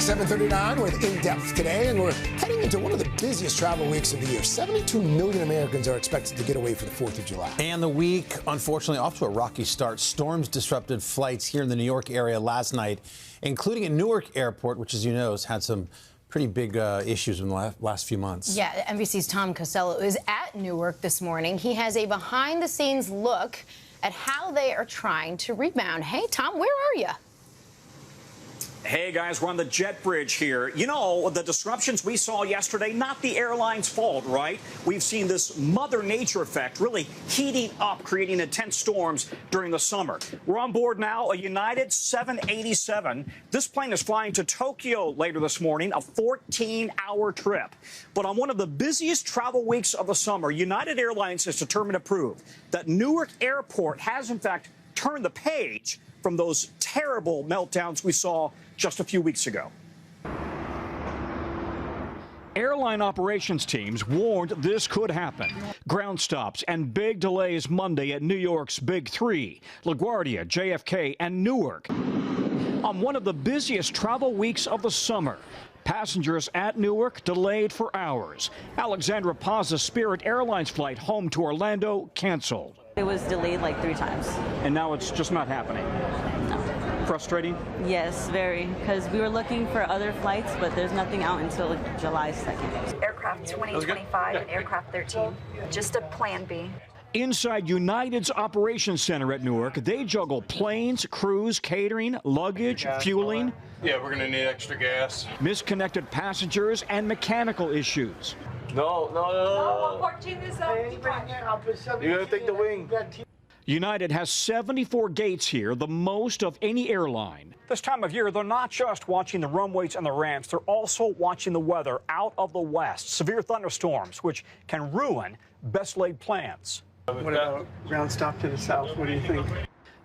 7:39 with In Depth today, and we're heading into one of the busiest travel weeks of the year. 72 million Americans are expected to get away for the 4th of July. And the week, unfortunately, off to a rocky start. Storms disrupted flights here in the New York area last night, including at Newark Airport, which, as you know, has had some pretty big issues in the last few months. Yeah, NBC's Tom Costello is at Newark this morning. He has a behind-the-scenes look at how they are trying to rebound. Hey, Tom, where are you? Hey, guys, we're on the jet bridge here. You know, the disruptions we saw yesterday, not the airline's fault, right? We've seen this Mother Nature effect really heating up, creating intense storms during the summer. We're on board now, a United 787. This plane is flying to Tokyo later this morning, a 14-hour trip. But on one of the busiest travel weeks of the summer, United Airlines is determined to prove that Newark Airport has, in fact, turned the page from those terrible meltdowns we saw just a few weeks ago. Airline operations teams warned this could happen. Ground stops and big delays Monday at New York's Big Three, LaGuardia, JFK, and Newark. On one of the busiest travel weeks of the summer, passengers at Newark delayed for hours. Alexandra Paz's Spirit Airlines flight home to Orlando canceled. It was delayed like 3 times. And now it's just not happening. No. Frustrating? Yes, very, because we were looking for other flights, but there's nothing out until July 2nd. Aircraft 2025 and Aircraft 13, just a plan B. Inside United's operations center at Newark, they juggle planes, crews, catering, luggage, fueling. Yeah, we're going to need extra gas. Misconnected passengers and mechanical issues. No. 114 is up. You're going to take the wing. United has 74 gates here, the most of any airline. This time of year, they're not just watching the runways and the ramps, they're also watching the weather out of the west. Severe thunderstorms, which can ruin best-laid plans. What about ground stop to the south? What do you think?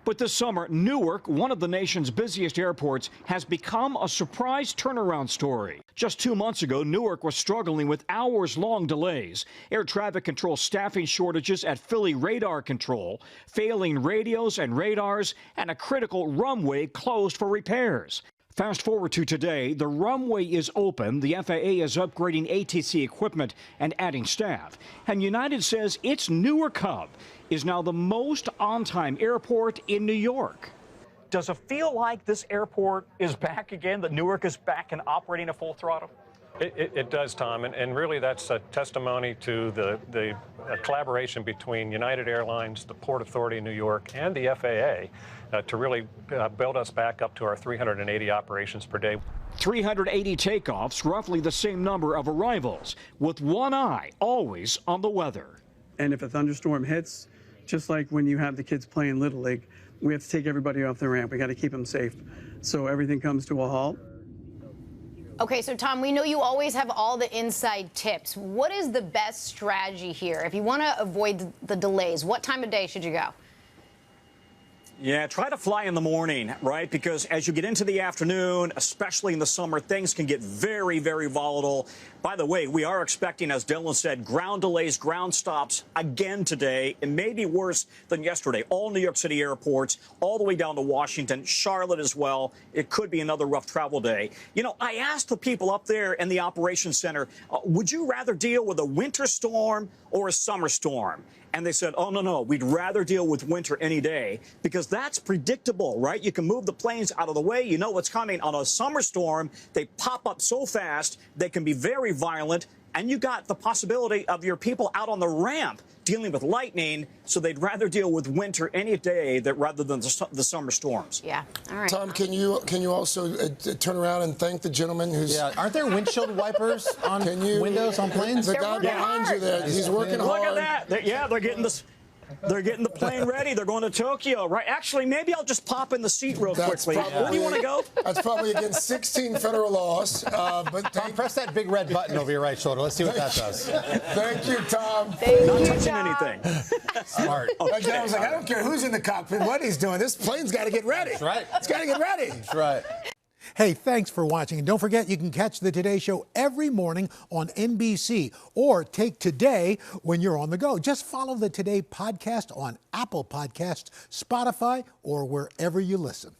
But this summer, Newark, one of the nation's busiest airports, has become a surprise turnaround story. Just 2 months ago, Newark was struggling with hours-long delays, air traffic control staffing shortages at Philly radar control, failing radios and radars, and a critical runway closed for repairs. Fast forward to today, the runway is open, the FAA is upgrading ATC equipment and adding staff, and United says its Newark hub is now the most on-time airport in New York. Does it feel like this airport is back again, that Newark is back and operating at full throttle? It does, Tom, and really that's a testimony to the collaboration between United Airlines, the Port Authority of New York, and the FAA to really build us back up to our 380 operations per day. 380 takeoffs, roughly the same number of arrivals, with one eye always on the weather. And if a thunderstorm hits, just like when you have the kids playing Little League, we have to take everybody off the ramp. We got to keep them safe. So everything comes to a halt. Okay, so Tom, we know you always have all the inside tips. What is the best strategy here? If you want to avoid the delays, what time of day should you go? Yeah, try to fly in the morning, right? Because as you get into the afternoon, especially in the summer, things can get very, very volatile. By the way, we are expecting, as Dylan said, ground delays, ground stops again today. It may be worse than yesterday. All New York City airports, all the way down to Washington, Charlotte as well. It could be another rough travel day. You know, I asked the people up there in the operations center, would you rather deal with a winter storm or a summer storm? And they said, oh, no, we'd rather deal with winter any day because that's predictable, right? You can move the planes out of the way. You know what's coming. On a summer storm, they pop up so fast, they can be very violent. And you got the possibility of your people out on the ramp dealing with lightning, so they'd rather deal with winter any day rather than the summer storms. Yeah, all right. Tom, can you also turn around and thank the gentleman who's... Yeah, aren't there windshield wipers on windows on planes? The guy behind you there, he's working hard. Look at that. They're getting this. They're getting the plane ready. They're going to Tokyo, right? Actually, maybe I'll just pop in the seat real quickly. Where do you want to go? That's probably against 16 federal laws. But Tom, press that big red button over your right shoulder. Let's see what that does. Thank you, Tom. Not touching anything. Smart. Okay. I was like, I don't care who's in the cockpit, what he's doing. This plane's got to get ready. That's right. It's got to get ready. That's right. Hey, thanks for watching. And don't forget, you can catch the Today Show every morning on NBC or take Today when you're on the go. Just follow the Today podcast on Apple Podcasts, Spotify, or wherever you listen.